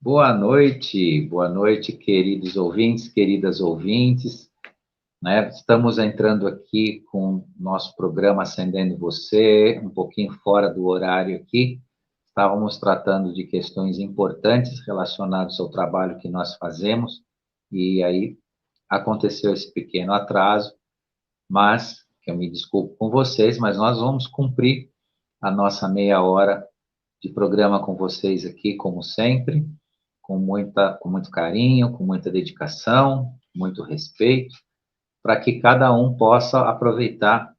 Boa noite, queridos ouvintes, queridas ouvintes, né? Estamos entrando aqui com nosso programa Acendendo Você, um pouquinho fora do horário aqui. Estávamos tratando de questões importantes relacionadas ao trabalho que nós fazemos, e aí aconteceu esse pequeno atraso, mas eu me desculpo com vocês, mas nós vamos cumprir a nossa meia hora de programa com vocês aqui, como sempre, com muito carinho, com muita dedicação, muito respeito, para que cada um possa aproveitar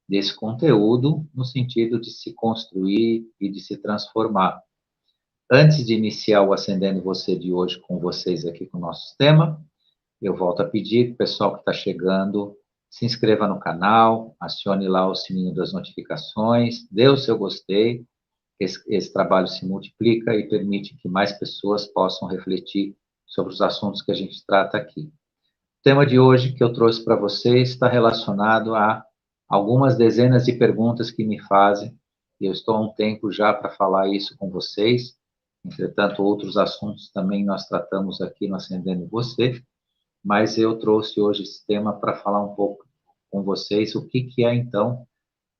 desse conteúdo no sentido de se construir e de se transformar. Antes de iniciar o Acendendo Você de hoje com vocês aqui com o nosso tema, eu volto a pedir para o pessoal que está chegando, se inscreva no canal, acione lá o sininho das notificações, dê o seu gostei. Esse trabalho se multiplica e permite que mais pessoas possam refletir sobre os assuntos que a gente trata aqui. O tema de hoje que eu trouxe para vocês está relacionado a algumas dezenas de perguntas que me fazem, e eu estou há um tempo já para falar isso com vocês. Entretanto, outros assuntos também nós tratamos aqui no Acendendo Você, mas eu trouxe hoje esse tema para falar um pouco com vocês o que é, então,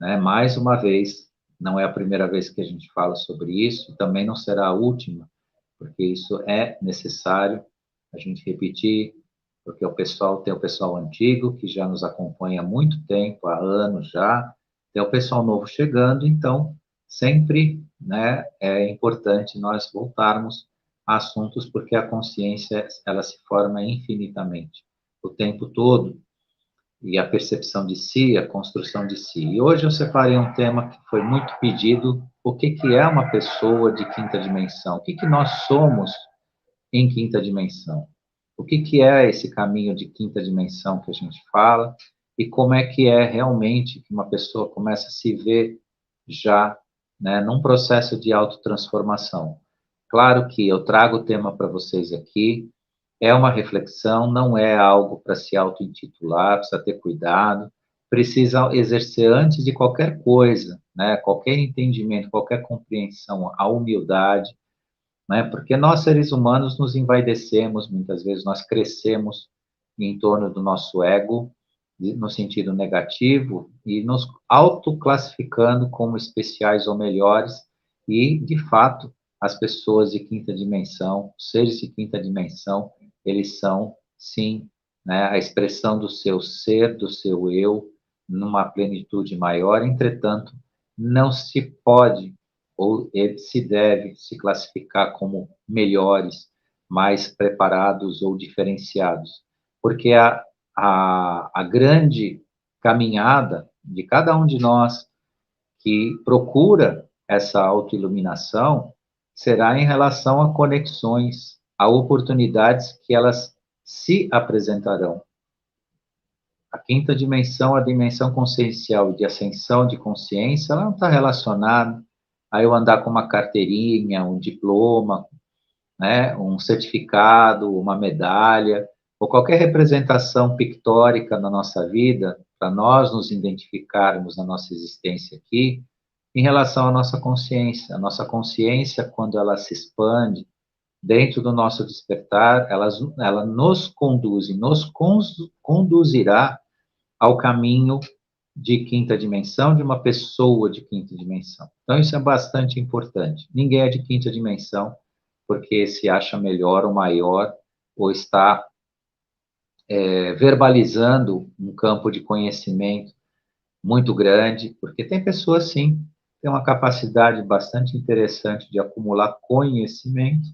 né, mais uma vez, não é a primeira vez que a gente fala sobre isso, também não será a última, porque isso é necessário a gente repetir, porque tem o pessoal antigo que já nos acompanha há muito tempo, há anos já, tem o pessoal novo chegando, então sempre, né, é importante nós voltarmos a assuntos, porque a consciência ela se forma infinitamente o tempo todo, e a percepção de si, a construção de si. E hoje eu separei um tema que foi muito pedido: o que é uma pessoa de quinta dimensão? O que nós somos em quinta dimensão? O que é esse caminho de quinta dimensão que a gente fala? E como é que é realmente que uma pessoa começa a se ver já, né, num processo de autotransformação? Claro que eu trago o tema para vocês aqui, é uma reflexão, não é algo para se auto-intitular, precisa ter cuidado, precisa exercer antes de qualquer coisa, né, qualquer entendimento, qualquer compreensão, a humildade, né, porque nós seres humanos nos envaidecemos, muitas vezes nós crescemos em torno do nosso ego, no sentido negativo, e nos autoclassificando como especiais ou melhores, e, de fato, as pessoas de quinta dimensão, seres de quinta dimensão, eles são, sim, né, a expressão do seu ser, do seu eu, numa plenitude maior. Entretanto, não se pode ou ele se deve se classificar como melhores, mais preparados ou diferenciados, porque a grande caminhada de cada um de nós que procura essa autoiluminação será em relação a conexões, a oportunidades que elas se apresentarão. A quinta dimensão, a dimensão consciencial de ascensão de consciência, ela não está relacionada a eu andar com uma carteirinha, um diploma, né, um certificado, uma medalha, ou qualquer representação pictórica na nossa vida, para nós nos identificarmos na nossa existência aqui, em relação à nossa consciência. A nossa consciência, quando ela se expande dentro do nosso despertar, ela nos conduz e nos conduzirá ao caminho de quinta dimensão, de uma pessoa de quinta dimensão. Então, isso é bastante importante. Ninguém é de quinta dimensão porque se acha melhor ou maior, ou está verbalizando um campo de conhecimento muito grande, porque tem pessoas, sim, que têm uma capacidade bastante interessante de acumular conhecimento,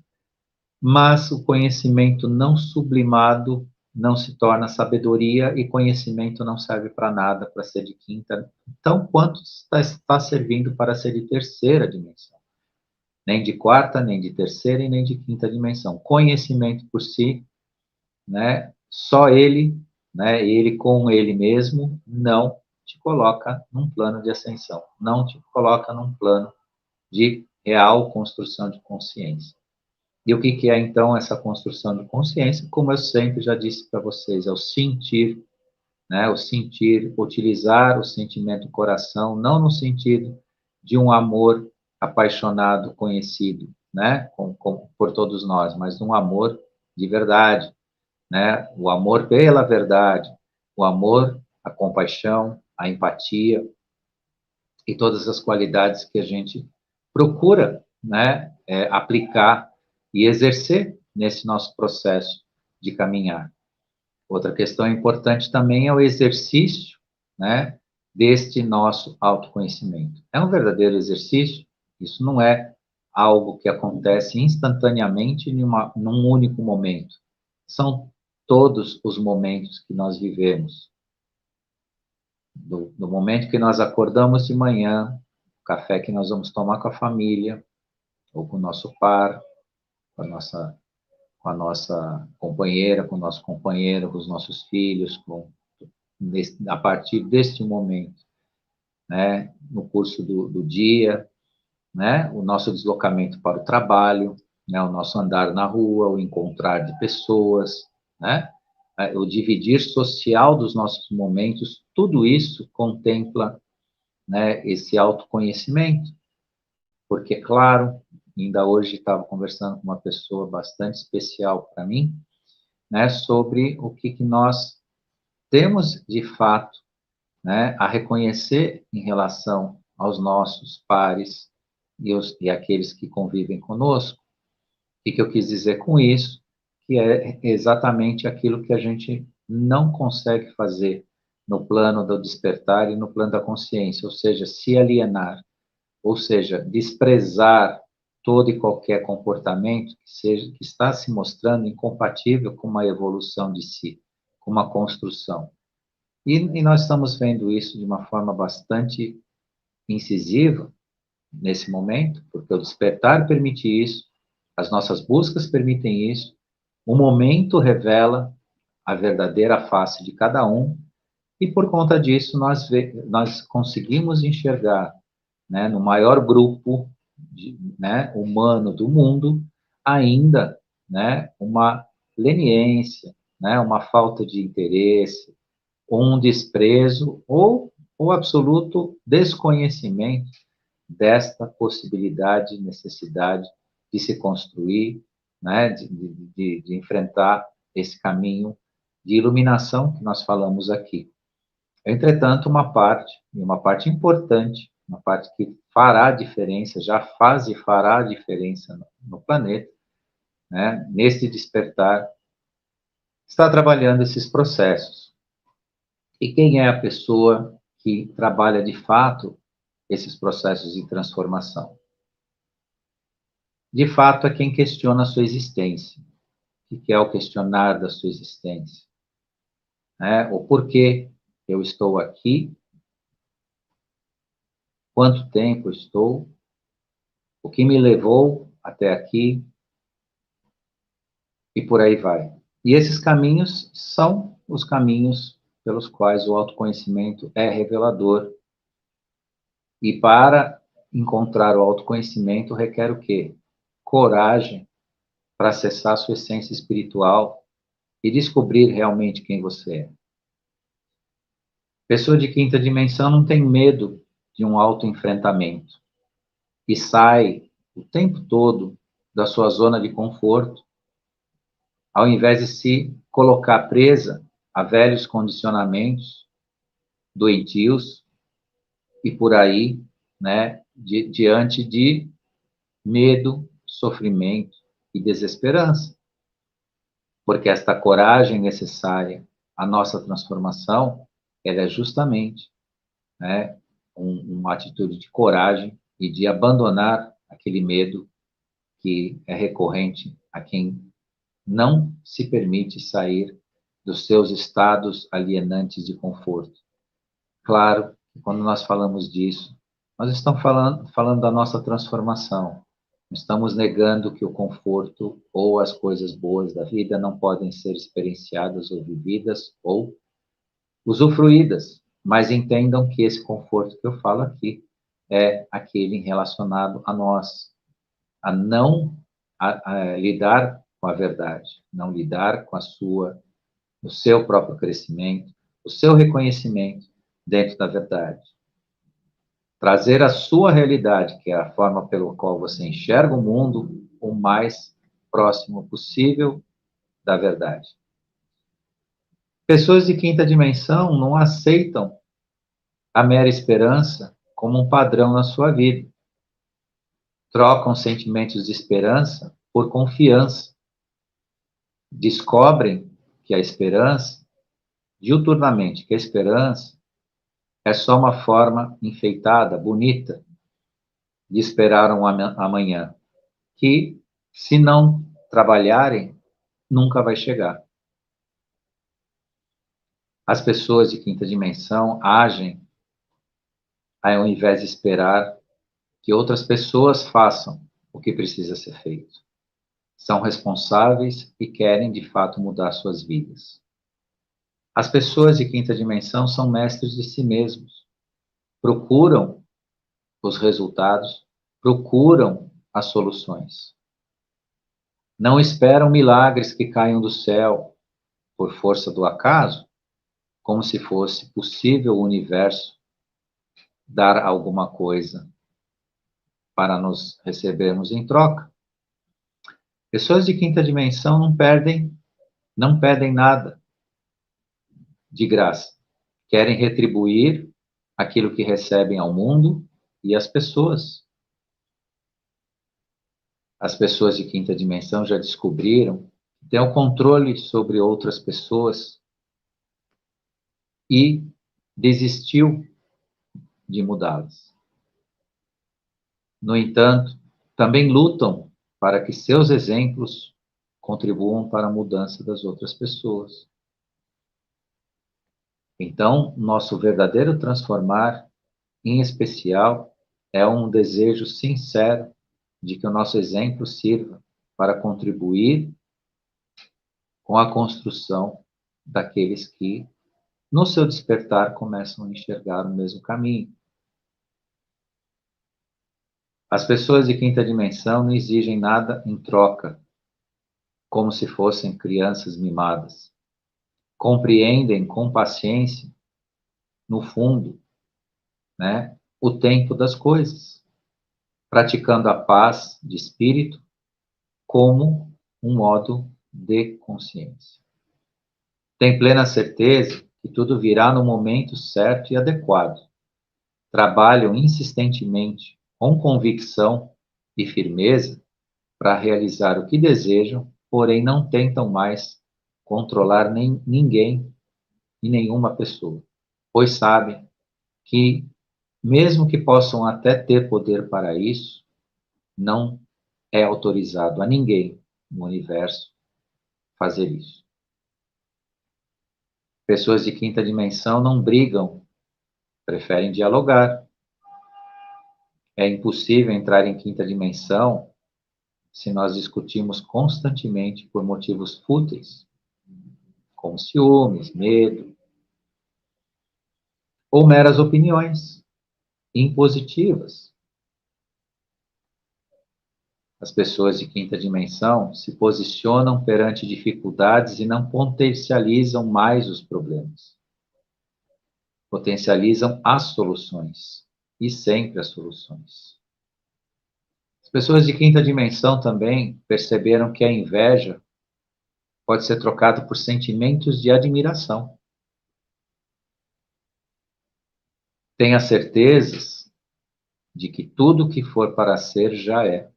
mas o conhecimento não sublimado não se torna sabedoria, e conhecimento não serve para nada para ser de quinta, tão quanto está servindo para ser de terceira dimensão. Nem de quarta, nem de terceira e nem de quinta dimensão. Conhecimento por si, né, só ele, né, ele com ele mesmo, não te coloca num plano de ascensão, não te coloca num plano de real construção de consciência. E o que é, então, essa construção de consciência? Como eu sempre já disse para vocês, é o sentir, né? O sentir, utilizar o sentimento coração, não no sentido de um amor apaixonado, conhecido, né, por todos nós, mas um amor de verdade, né? O amor pela verdade, o amor, a compaixão, a empatia e todas as qualidades que a gente procura, né, aplicar e exercer nesse nosso processo de caminhar. Outra questão importante também é o exercício, né, deste nosso autoconhecimento. É um verdadeiro exercício, isso não é algo que acontece instantaneamente num único momento. São todos os momentos que nós vivemos. Do momento que nós acordamos de manhã, o café que nós vamos tomar com a família, ou com o nosso par, com a nossa companheira, com o nosso companheiro, com os nossos filhos, a partir deste momento, né, no curso do dia, né, o nosso deslocamento para o trabalho, né, o nosso andar na rua, o encontrar de pessoas, né, o dividir social dos nossos momentos, tudo isso contempla, né, esse autoconhecimento, porque, claro, ainda hoje estava conversando com uma pessoa bastante especial para mim, né, sobre o que nós temos, de fato, né, a reconhecer em relação aos nossos pares e aqueles que convivem conosco. O que eu quis dizer com isso? Que é exatamente aquilo que a gente não consegue fazer no plano do despertar e no plano da consciência, ou seja, se alienar, ou seja, desprezar todo e qualquer comportamento que está se mostrando incompatível com uma evolução de si, com uma construção. E nós estamos vendo isso de uma forma bastante incisiva nesse momento, porque o despertar permite isso, as nossas buscas permitem isso, o momento revela a verdadeira face de cada um, e por conta disso nós conseguimos enxergar, né, no maior grupo né, humano do mundo, ainda, né, uma leniência, né, uma falta de interesse, um desprezo ou o absoluto desconhecimento desta possibilidade, necessidade de se construir, né, de enfrentar esse caminho de iluminação que nós falamos aqui. Entretanto, uma parte importante, uma parte que fará a diferença, já faz e fará a diferença no planeta, né, nesse despertar, está trabalhando esses processos. E quem é a pessoa que trabalha de fato esses processos de transformação? De fato, é quem questiona a sua existência. O que é o questionar da sua existência? O porquê eu estou aqui, quanto tempo estou, o que me levou até aqui, e por aí vai. E esses caminhos são os caminhos pelos quais o autoconhecimento é revelador. E para encontrar o autoconhecimento requer o quê? Coragem para acessar a sua essência espiritual e descobrir realmente quem você é. Pessoa de quinta dimensão não tem medo de um autoenfrentamento e sai o tempo todo da sua zona de conforto, ao invés de se colocar presa a velhos condicionamentos doentios e por aí, né, diante de medo, sofrimento e desesperança. Porque esta coragem necessária à nossa transformação, ela é justamente, né, uma atitude de coragem e de abandonar aquele medo que é recorrente a quem não se permite sair dos seus estados alienantes de conforto. Claro que quando nós falamos disso, nós estamos falando da nossa transformação. Estamos negando que o conforto ou as coisas boas da vida não podem ser experienciadas ou vividas ou usufruídas, mas entendam que esse conforto que eu falo aqui é aquele relacionado a nós, a não lidar com a verdade, não lidar com o seu próprio crescimento, o seu reconhecimento dentro da verdade. Trazer a sua realidade, que é a forma pela qual você enxerga o mundo, o mais próximo possível da verdade. Pessoas de quinta dimensão não aceitam a mera esperança como um padrão na sua vida. Trocam sentimentos de esperança por confiança. Descobrem que a esperança, diuturnamente, que a esperança é só uma forma enfeitada, bonita, de esperar um amanhã, que, se não trabalharem, nunca vai chegar. As pessoas de quinta dimensão agem ao invés de esperar que outras pessoas façam o que precisa ser feito. São responsáveis e querem, de fato, mudar suas vidas. As pessoas de quinta dimensão são mestres de si mesmos. Procuram os resultados, procuram as soluções. Não esperam milagres que caiam do céu por força do acaso, como se fosse possível o universo dar alguma coisa para nos recebermos em troca. Pessoas de quinta dimensão não pedem nada de graça. Querem retribuir aquilo que recebem ao mundo e às pessoas. As pessoas de quinta dimensão já descobriram que têm o controle sobre outras pessoas e desistiu de mudá-las. No entanto, também lutam para que seus exemplos contribuam para a mudança das outras pessoas. Então, nosso verdadeiro transformar, em especial, é um desejo sincero de que o nosso exemplo sirva para contribuir com a construção daqueles que, no seu despertar, começam a enxergar o mesmo caminho. As pessoas de quinta dimensão não exigem nada em troca, como se fossem crianças mimadas. Compreendem com paciência, no fundo, né, o tempo das coisas, praticando a paz de espírito como um modo de consciência. Tem plena certeza que tudo virá no momento certo e adequado. Trabalham insistentemente, com convicção e firmeza, para realizar o que desejam, porém não tentam mais controlar ninguém e nenhuma pessoa, pois sabem que, mesmo que possam até ter poder para isso, não é autorizado a ninguém no universo fazer isso. Pessoas de quinta dimensão não brigam, preferem dialogar. É impossível entrar em quinta dimensão se nós discutimos constantemente por motivos fúteis, como ciúmes, medo, ou meras opiniões impositivas. As pessoas de quinta dimensão se posicionam perante dificuldades e não potencializam mais os problemas. Potencializam as soluções, e sempre as soluções. As pessoas de quinta dimensão também perceberam que a inveja pode ser trocada por sentimentos de admiração. Tenha certezas de que tudo que for para ser já é.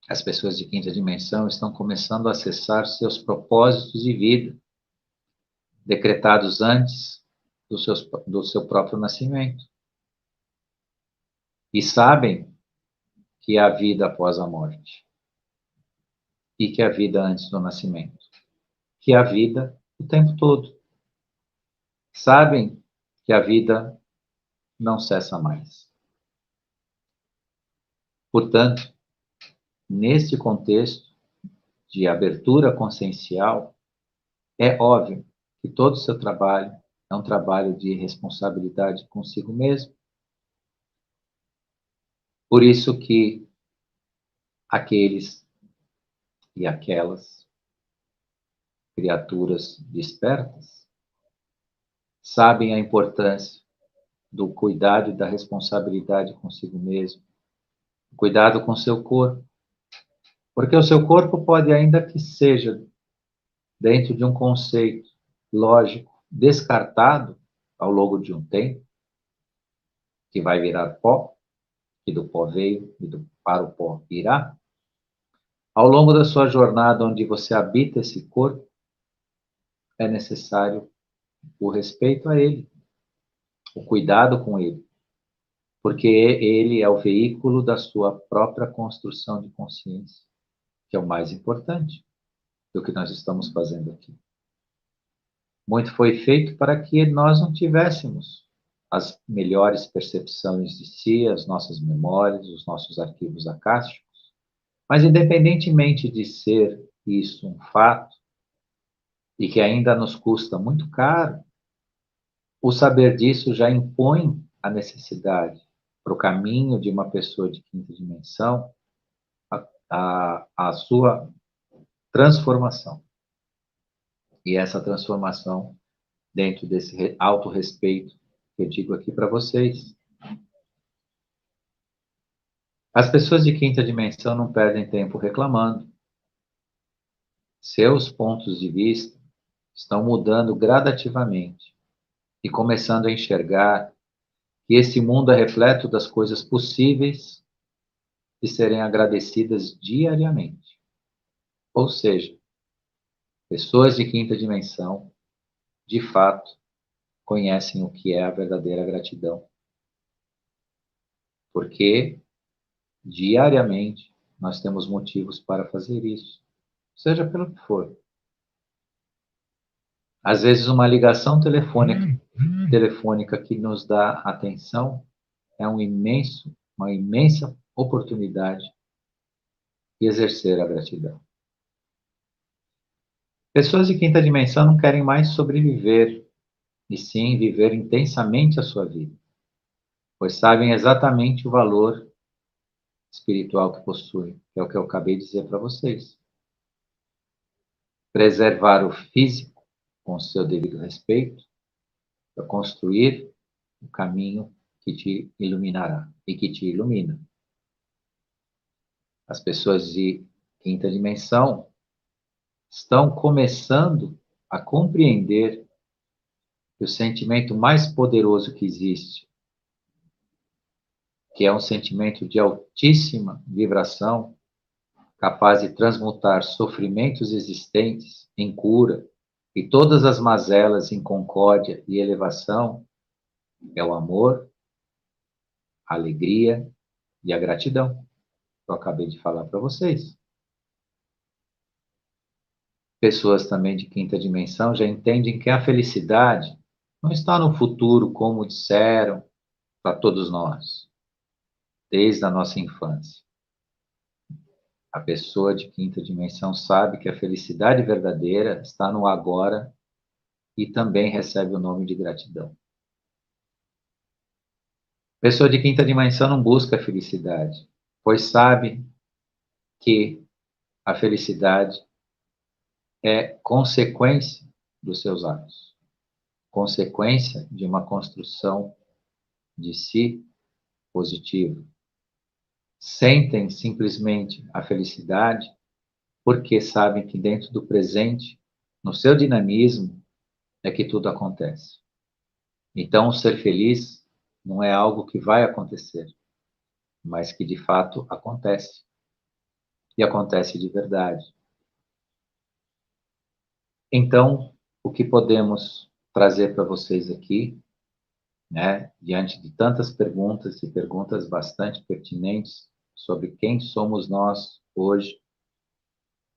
As pessoas de quinta dimensão estão começando a acessar seus propósitos de vida, decretados antes do seu próprio nascimento. E sabem que há vida após a morte. E que há vida antes do nascimento. Que há vida o tempo todo. Sabem que a vida não cessa mais. Portanto, neste contexto de abertura consciencial, é óbvio que todo o seu trabalho é um trabalho de responsabilidade consigo mesmo. Por isso que aqueles e aquelas criaturas despertas sabem a importância do cuidado e da responsabilidade consigo mesmo, cuidado com seu corpo, Porque o seu corpo pode, ainda que seja dentro de um conceito lógico descartado ao longo de um tempo, que vai virar pó, que do pó veio e para o pó irá, ao longo da sua jornada onde você habita esse corpo, é necessário o respeito a ele, o cuidado com ele, porque ele é o veículo da sua própria construção de consciência, que é o mais importante do que nós estamos fazendo aqui. Muito foi feito para que nós não tivéssemos as melhores percepções de si, as nossas memórias, os nossos arquivos acásticos, mas independentemente de ser isso um fato, e que ainda nos custa muito caro, o saber disso já impõe a necessidade para o caminho de uma pessoa de quinta dimensão, a sua transformação. E essa transformação dentro desse autorrespeito que eu digo aqui para vocês. As pessoas de quinta dimensão não perdem tempo reclamando. Seus pontos de vista estão mudando gradativamente e começando a enxergar que esse mundo é repleto das coisas possíveis de serem agradecidas diariamente. Ou seja, pessoas de quinta dimensão, de fato, conhecem o que é a verdadeira gratidão. Porque diariamente nós temos motivos para fazer isso, seja pelo que for. Às vezes uma ligação telefônica que nos dá atenção é uma imensa oportunidade de exercer a gratidão. Pessoas de quinta dimensão não querem mais sobreviver, e sim viver intensamente a sua vida, pois sabem exatamente o valor espiritual que possuem, que é o que eu acabei de dizer para vocês. Preservar o físico com o seu devido respeito, para construir o caminho que te iluminará e que te ilumina. As pessoas de quinta dimensão estão começando a compreender que o sentimento mais poderoso que existe, que é um sentimento de altíssima vibração, capaz de transmutar sofrimentos existentes em cura e todas as mazelas em concórdia e elevação, é o amor, a alegria e a gratidão, que eu acabei de falar para vocês. Pessoas também de quinta dimensão já entendem que a felicidade não está no futuro, como disseram para todos nós, desde a nossa infância. A pessoa de quinta dimensão sabe que a felicidade verdadeira está no agora e também recebe o nome de gratidão. A pessoa de quinta dimensão não busca a felicidade, pois sabe que a felicidade é consequência dos seus atos, consequência de uma construção de si positiva. Sentem simplesmente a felicidade porque sabem que dentro do presente, no seu dinamismo, é que tudo acontece. Então, ser feliz não é algo que vai acontecer, mas que de fato acontece. E acontece de verdade. Então, o que podemos trazer para vocês aqui, né, diante de tantas perguntas e perguntas bastante pertinentes sobre quem somos nós hoje,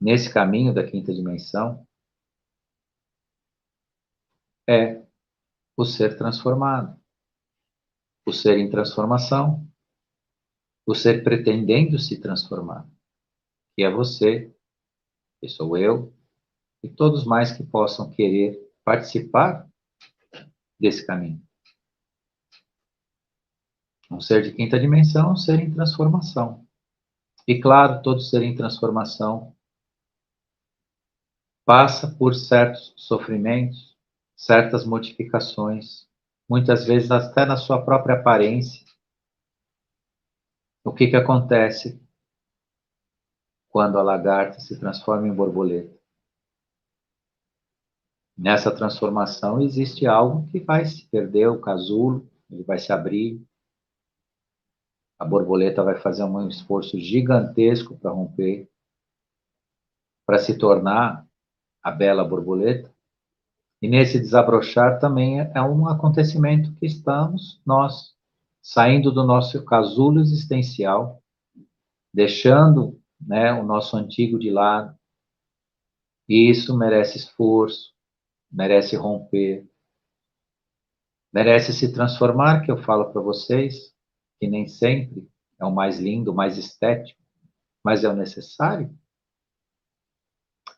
nesse caminho da quinta dimensão, é o ser transformado, o ser em transformação, o ser pretendendo se transformar, que é você, que sou eu, e todos mais que possam querer participar desse caminho. Um ser de quinta dimensão, um ser em transformação. E claro, todo ser em transformação passa por certos sofrimentos, certas modificações, muitas vezes até na sua própria aparência. O que acontece quando a lagarta se transforma em borboleta. Nessa transformação existe algo que vai se perder, o casulo, ele vai se abrir, a borboleta vai fazer um esforço gigantesco para romper, para se tornar a bela borboleta. E nesse desabrochar também é um acontecimento que estamos nós saindo do nosso casulo existencial, deixando, né, o nosso antigo de lado. E isso merece esforço, merece romper, merece se transformar, que eu falo para vocês, que nem sempre é o mais lindo, o mais estético, mas é o necessário.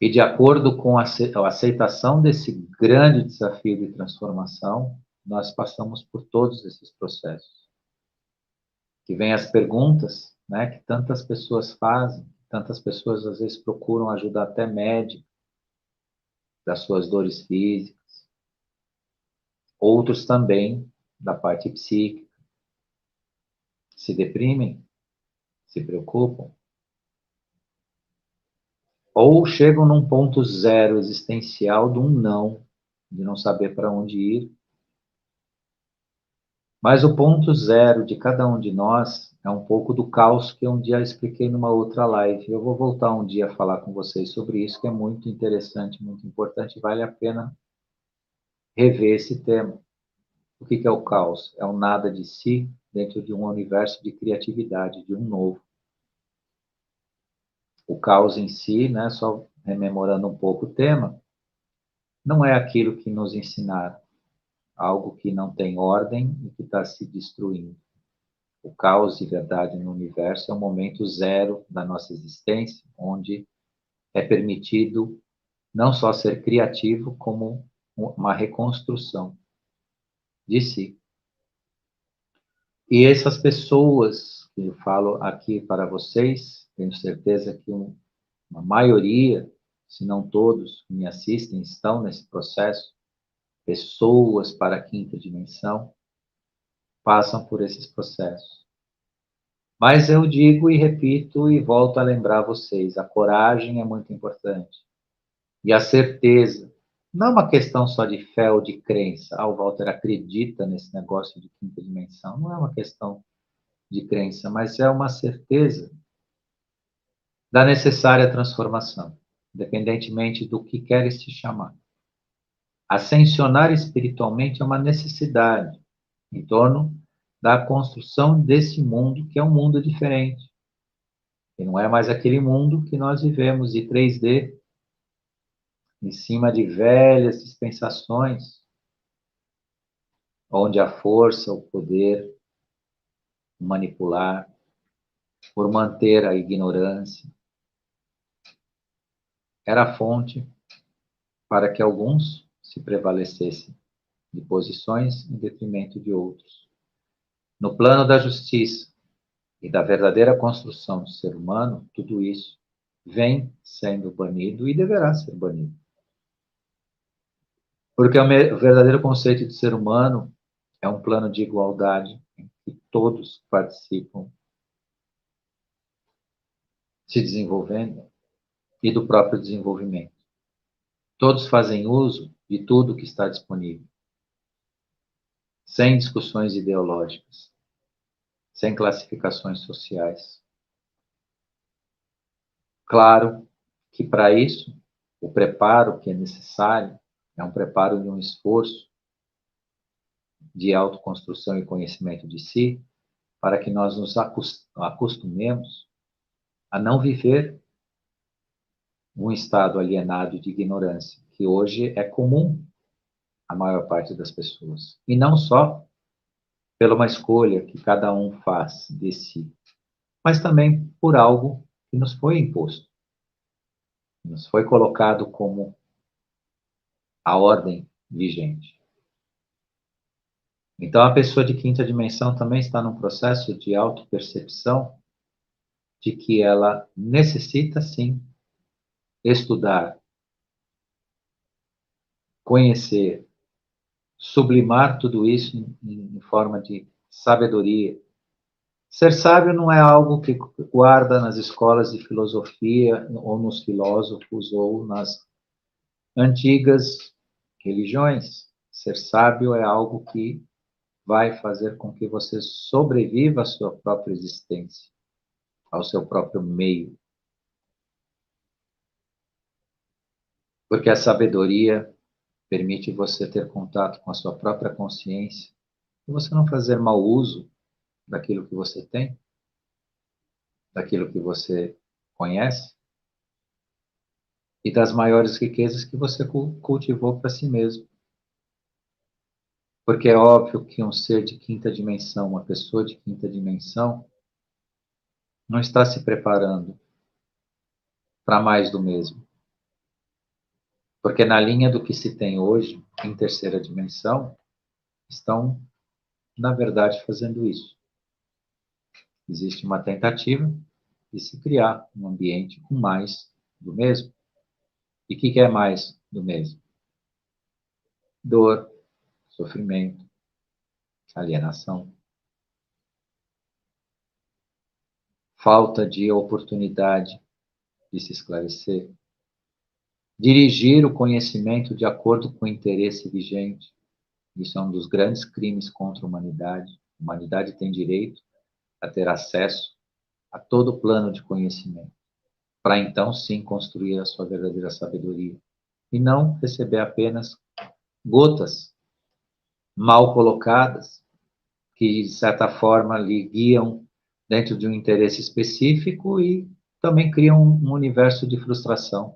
E de acordo com a aceitação desse grande desafio de transformação, nós passamos por todos esses processos. Que vem as perguntas, né, que tantas pessoas fazem, tantas pessoas às vezes procuram ajuda até médica das suas dores físicas, outros também da parte psíquica, se deprimem, se preocupam, ou chegam num ponto zero existencial de um não, de não saber para onde ir. Mas o ponto zero de cada um de nós é um pouco do caos que um dia expliquei numa outra live. Eu vou voltar um dia a falar com vocês sobre isso, que é muito interessante, muito importante, vale a pena rever esse tema. O que é o caos? É o nada de si dentro de um universo de criatividade, de um novo. O caos em si, né, só rememorando um pouco o tema, não é aquilo que nos ensinaram, algo que não tem ordem e que está se destruindo. O caos de verdade no universo é o momento zero da nossa existência, onde é permitido não só ser criativo, como uma reconstrução de si. E essas pessoas que eu falo aqui para vocês, tenho certeza que uma maioria, se não todos que me assistem, estão nesse processo, pessoas para a quinta dimensão, passam por esses processos. Mas eu digo e repito e volto a lembrar vocês, a coragem é muito importante. E a certeza, não é uma questão só de fé ou de crença. Ah, o Walter acredita nesse negócio de quinta dimensão. Não é uma questão de crença, mas é uma certeza da necessária transformação, independentemente do que quer se chamar. Ascensionar espiritualmente é uma necessidade em torno da construção desse mundo, que é um mundo diferente. E não é mais aquele mundo que nós vivemos de 3D, em cima de velhas dispensações, onde a força, o poder, manipular, por manter a ignorância, era a fonte para que alguns se prevalecessem de posições em detrimento de outros. No plano da justiça e da verdadeira construção do ser humano, tudo isso vem sendo banido e deverá ser banido. Porque o verdadeiro conceito de ser humano é um plano de igualdade em que todos participam se desenvolvendo e do próprio desenvolvimento. Todos fazem uso de tudo que está disponível, sem discussões ideológicas, sem classificações sociais. Claro que para isso, o preparo que é necessário é um preparo de um esforço de autoconstrução e conhecimento de si, para que nós nos acostumemos a não viver um estado alienado de ignorância, que hoje é comum à maior parte das pessoas. E não só pela uma escolha que cada um faz de si, mas também por algo que nos foi imposto, nos foi colocado como a ordem vigente. Então, a pessoa de quinta dimensão também está num processo de autopercepção de que ela necessita, sim, estudar, conhecer, sublimar tudo isso em forma de sabedoria, Ser sábio não é algo que guarda nas escolas de filosofia, ou nos filósofos, ou nas antigas religiões. Ser sábio é algo que vai fazer com que você sobreviva à sua própria existência, ao seu próprio meio. Porque a sabedoria permite você ter contato com a sua própria consciência e você não fazer mau uso daquilo que você tem, daquilo que você conhece e das maiores riquezas que você cultivou para si mesmo. Porque é óbvio que um ser de quinta dimensão, uma pessoa de quinta dimensão, não está se preparando para mais do mesmo. Porque na linha do que se tem hoje, em terceira dimensão, estão, na verdade, fazendo isso. Existe uma tentativa de se criar um ambiente com mais do mesmo. E o que é mais do mesmo? Dor, sofrimento, alienação, falta de oportunidade de se esclarecer, dirigir o conhecimento de acordo com o interesse vigente. Isso é um dos grandes crimes contra a humanidade. A humanidade tem direito a ter acesso a todo o plano de conhecimento, para então sim construir a sua verdadeira sabedoria e não receber apenas gotas mal colocadas que de certa forma lhe guiam dentro de um interesse específico e também criam um universo de frustração,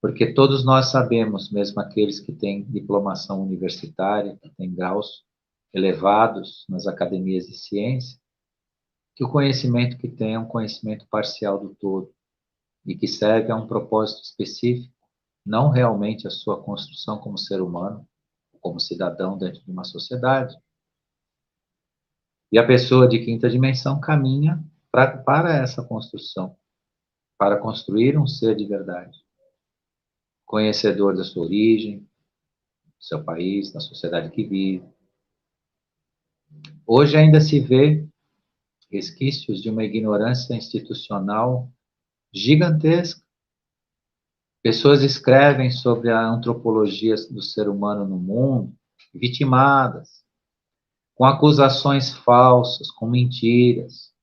porque todos nós sabemos, mesmo aqueles que têm diplomação universitária, que têm graus elevados nas academias de ciência, que o conhecimento que tem é um conhecimento parcial do todo e que serve a um propósito específico, não realmente a sua construção como ser humano, como cidadão dentro de uma sociedade. E a pessoa de quinta dimensão caminha para essa construção, para construir um ser de verdade, conhecedor da sua origem, do seu país, da sociedade que vive. Hoje ainda se vê resquícios de uma ignorância institucional gigantesca. Pessoas escrevem sobre a antropologia do ser humano no mundo, vitimadas, com acusações falsas, com mentiras,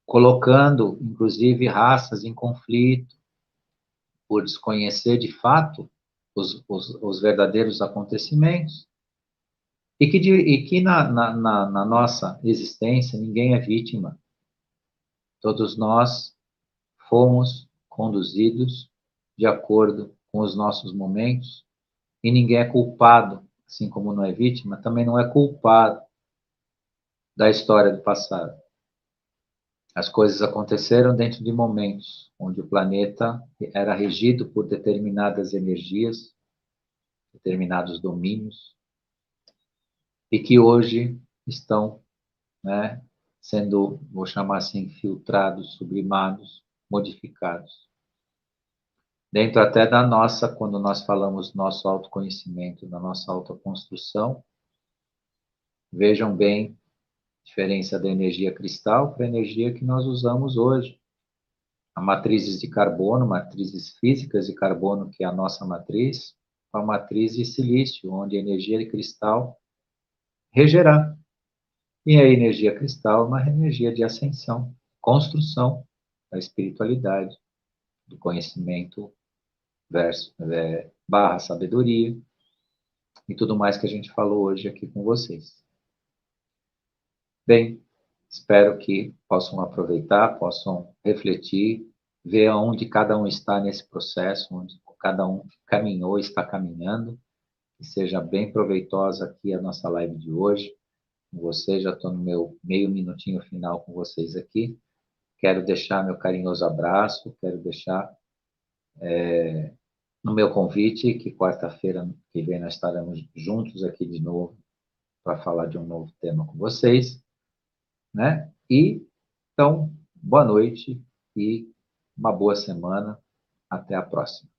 colocando, inclusive, raças em conflito, por desconhecer de fato os verdadeiros acontecimentos. E que na nossa existência ninguém é vítima. Todos nós fomos conduzidos de acordo com os nossos momentos e ninguém é culpado, assim como não é vítima, também não é culpado da história do passado. As coisas aconteceram dentro de momentos onde o planeta era regido por determinadas energias, determinados domínios, e que hoje estão, né, sendo, vou chamar assim, filtrados, sublimados, modificados. Dentro até da nossa, quando nós falamos do nosso autoconhecimento, da nossa autoconstrução, vejam bem a diferença da energia cristal para a energia que nós usamos hoje. A matrizes de carbono, matrizes físicas de carbono, que é a nossa matriz, a matriz de silício, onde a energia de cristal regerá. E a energia cristal é uma energia de ascensão, construção da espiritualidade, do conhecimento barra sabedoria e tudo mais que a gente falou hoje aqui com vocês. Bem, espero que possam aproveitar, possam refletir, ver aonde cada um está nesse processo, onde cada um caminhou, está caminhando, que seja bem proveitosa aqui a nossa live de hoje. Com vocês, já estou no meu meio minutinho final com vocês aqui. Quero deixar meu carinhoso abraço, quero deixar no meu convite que quarta-feira que vem nós estaremos juntos aqui de novo para falar de um novo tema com vocês, né? E então, boa noite e uma boa semana. Até a próxima.